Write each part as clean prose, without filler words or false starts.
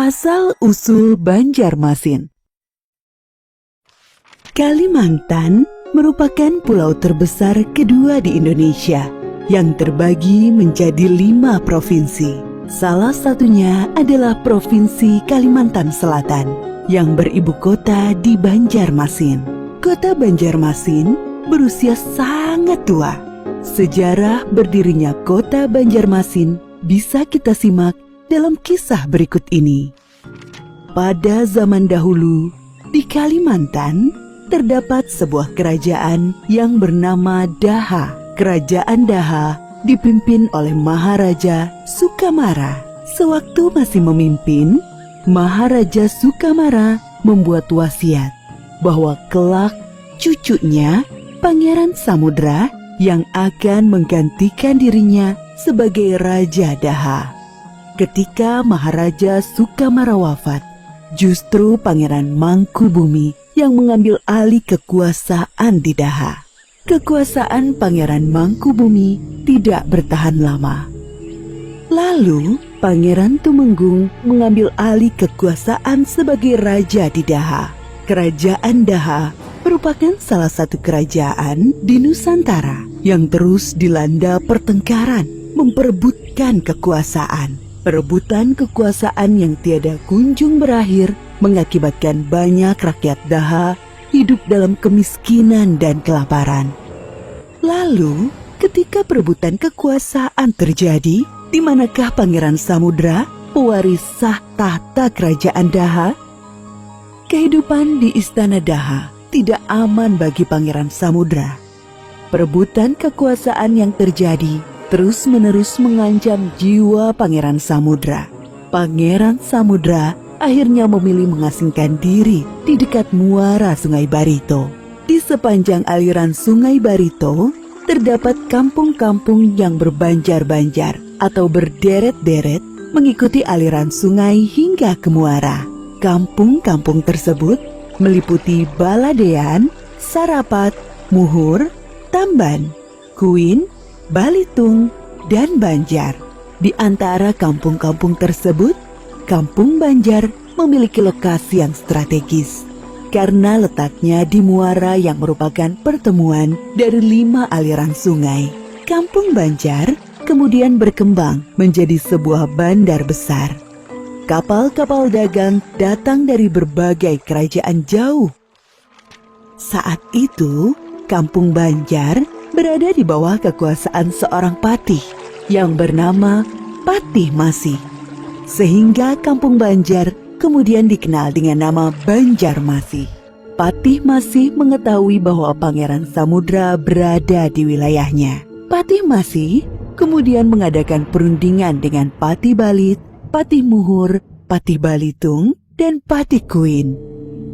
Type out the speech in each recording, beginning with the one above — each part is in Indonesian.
Asal-usul Banjarmasin. Kalimantan merupakan pulau terbesar kedua di Indonesia yang terbagi menjadi 5 provinsi. Salah satunya adalah Provinsi Kalimantan Selatan yang beribu kota di Banjarmasin. Kota Banjarmasin berusia sangat tua. Sejarah berdirinya kota Banjarmasin bisa kita simak dalam kisah berikut ini. Pada zaman dahulu, di Kalimantan terdapat sebuah kerajaan yang bernama Daha. Kerajaan Daha dipimpin oleh Maharaja Sukamara. Sewaktu masih memimpin, Maharaja Sukamara membuat wasiat bahwa kelak cucunya, Pangeran Samudra, yang akan menggantikan dirinya sebagai Raja Daha. Ketika Maharaja Sukamara wafat, justru Pangeran Mangkubumi yang mengambil alih kekuasaan di Daha. Kekuasaan Pangeran Mangkubumi tidak bertahan lama. Lalu, Pangeran Tumenggung mengambil alih kekuasaan sebagai Raja di Daha. Kerajaan Daha merupakan salah satu kerajaan di Nusantara yang terus dilanda pertengkaran, memperebutkan kekuasaan. Perebutan kekuasaan yang tiada kunjung berakhir mengakibatkan banyak rakyat Daha hidup dalam kemiskinan dan kelaparan. Lalu, ketika perebutan kekuasaan terjadi, di manakah Pangeran Samudra, pewaris sah tahta kerajaan Daha? Kehidupan di istana Daha tidak aman bagi Pangeran Samudra. Perebutan kekuasaan yang terjadi terus-menerus mengancam jiwa Pangeran Samudra. Pangeran Samudra akhirnya memilih mengasingkan diri di dekat muara Sungai Barito. Di sepanjang aliran Sungai Barito, terdapat kampung-kampung yang berbanjar-banjar atau berderet-deret mengikuti aliran sungai hingga ke muara. Kampung-kampung tersebut meliputi Baladean, Sarapat, Muhur, Tamban, Kuin, Balitung, dan Banjar. Di antara kampung-kampung tersebut, Kampung Banjar memiliki lokasi yang strategis karena letaknya di muara yang merupakan pertemuan dari 5 aliran sungai. Kampung Banjar kemudian berkembang menjadi sebuah bandar besar. Kapal-kapal dagang datang dari berbagai kerajaan jauh. Saat itu, Kampung Banjar berada di bawah kekuasaan seorang patih yang bernama Patih Masih. Sehingga Kampung Banjar kemudian dikenal dengan nama Banjarmasih. Patih Masih mengetahui bahwa Pangeran Samudra berada di wilayahnya. Patih Masih kemudian mengadakan perundingan dengan Patih Balit, Patih Muhur, Patih Balitung, dan Patih Kuin.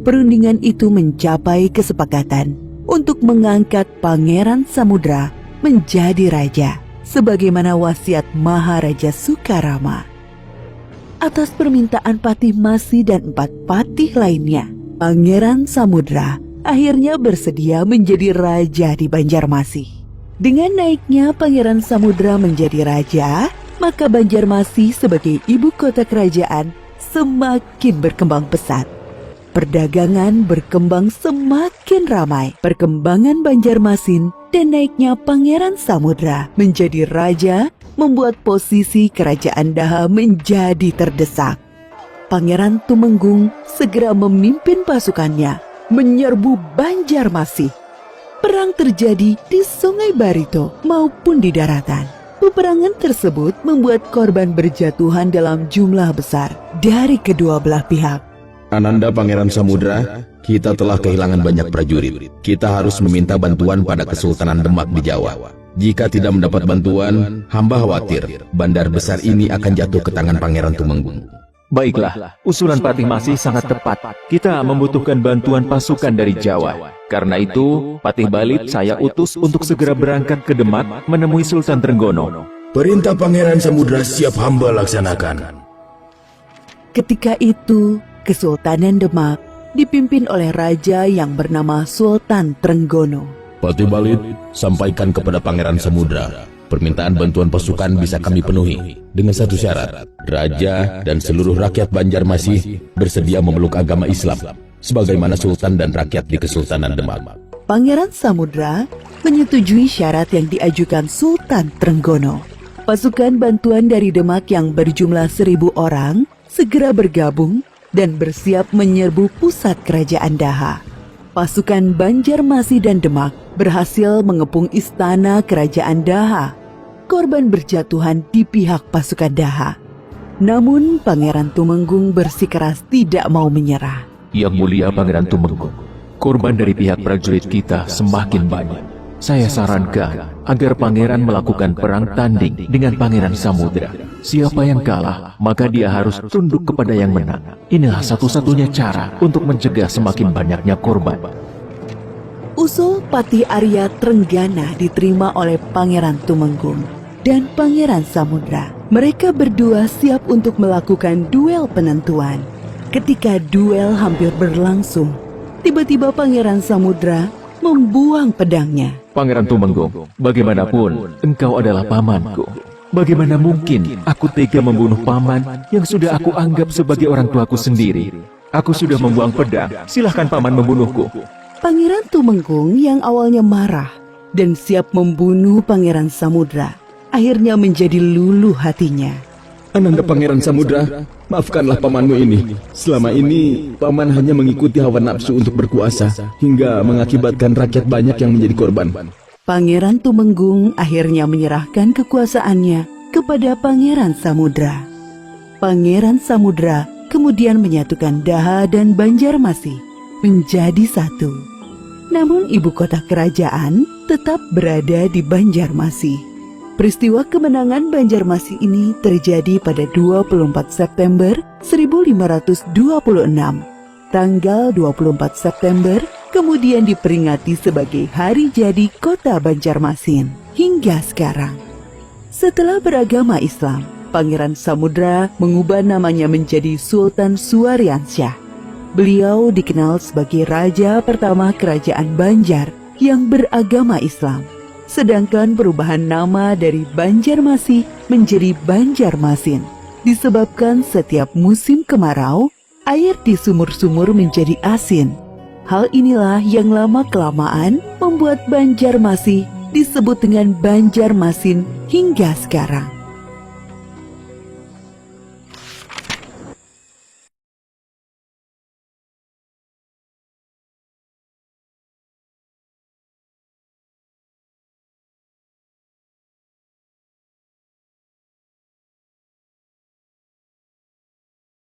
Perundingan itu mencapai kesepakatan untuk mengangkat Pangeran Samudra menjadi raja, sebagaimana wasiat Maharaja Sukarama. Atas permintaan Patih Masih dan 4 patih lainnya, Pangeran Samudra akhirnya bersedia menjadi raja di Banjarmasih. Dengan naiknya Pangeran Samudra menjadi raja, maka Banjarmasih sebagai ibu kota kerajaan semakin berkembang pesat. Perdagangan berkembang semakin ramai. Perkembangan Banjarmasin dan naiknya Pangeran Samudra menjadi raja membuat posisi kerajaan Daha menjadi terdesak. Pangeran Tumenggung segera memimpin pasukannya menyerbu Banjarmasih. Perang terjadi di Sungai Barito maupun di daratan. Peperangan tersebut membuat korban berjatuhan dalam jumlah besar dari kedua belah pihak. Ananda Pangeran Samudra, kita telah kehilangan banyak prajurit. Kita harus meminta bantuan pada Kesultanan Demak di Jawa. Jika tidak mendapat bantuan, hamba khawatir bandar besar ini akan jatuh ke tangan Pangeran Tumenggung. Baiklah, usulan Patih Masih sangat tepat. Kita membutuhkan bantuan pasukan dari Jawa. Karena itu, Patih Balit saya utus untuk segera berangkat ke Demak menemui Sultan Trenggono. Perintah Pangeran Samudra siap hamba laksanakan. Ketika itu, Kesultanan Demak dipimpin oleh raja yang bernama Sultan Trenggono. Patih Balit, sampaikan kepada Pangeran Samudra, permintaan bantuan pasukan bisa kami penuhi. dengan satu syarat. Raja dan seluruh rakyat Banjarmasin bersedia memeluk agama Islam sebagaimana sultan dan rakyat di Kesultanan Demak. Pangeran Samudra menyetujui syarat yang diajukan Sultan Trenggono. Pasukan bantuan dari Demak yang berjumlah 1.000 orang segera bergabung dan bersiap menyerbu pusat kerajaan Daha. Pasukan Banjarmasin dan Demak berhasil mengepung istana kerajaan Daha. Korban berjatuhan di pihak pasukan Daha. Namun Pangeran Tumenggung bersikeras tidak mau menyerah. Yang mulia Pangeran Tumenggung, korban dari pihak prajurit kita semakin banyak. Saya sarankan agar pangeran melakukan perang tanding dengan Pangeran Samudra. Siapa yang kalah, maka dia harus tunduk kepada yang menang. Inilah satu-satunya cara untuk mencegah semakin banyaknya korban. Usul Patih Arya Trenggana diterima oleh Pangeran Tumenggung dan Pangeran Samudra. Mereka berdua siap untuk melakukan duel penentuan. Ketika duel hampir berlangsung, tiba-tiba Pangeran Samudra membuang pedangnya. Pangeran Tumenggung, bagaimanapun engkau adalah pamanku. Bagaimana mungkin aku tega membunuh paman yang sudah aku anggap sebagai orang tuaku sendiri? Aku sudah membuang pedang, silahkan paman membunuhku. Pangeran Tumenggung yang awalnya marah dan siap membunuh Pangeran Samudra, akhirnya menjadi luluh hatinya. Ananda Pangeran Samudra, maafkanlah pamanmu ini. Selama ini, paman hanya mengikuti hawa nafsu untuk berkuasa, hingga mengakibatkan rakyat banyak yang menjadi korban. Pangeran Tumenggung akhirnya menyerahkan kekuasaannya kepada Pangeran Samudra. Pangeran Samudra kemudian menyatukan Daha dan Banjarmasin menjadi satu. Namun ibu kota kerajaan tetap berada di Banjarmasin. Peristiwa kemenangan Banjarmasin ini terjadi pada 24 September 1526. Tanggal 24 September kemudian diperingati sebagai hari jadi kota Banjarmasin hingga sekarang. Setelah beragama Islam, Pangeran Samudra mengubah namanya menjadi Sultan Suwaryansyah. Beliau dikenal sebagai raja pertama kerajaan Banjar yang beragama Islam. Sedangkan perubahan nama dari Banjarmasin menjadi Banjarmasin disebabkan setiap musim kemarau, air di sumur-sumur menjadi asin. Hal inilah yang lama-kelamaan membuat Banjarmasin disebut dengan Banjarmasin hingga sekarang.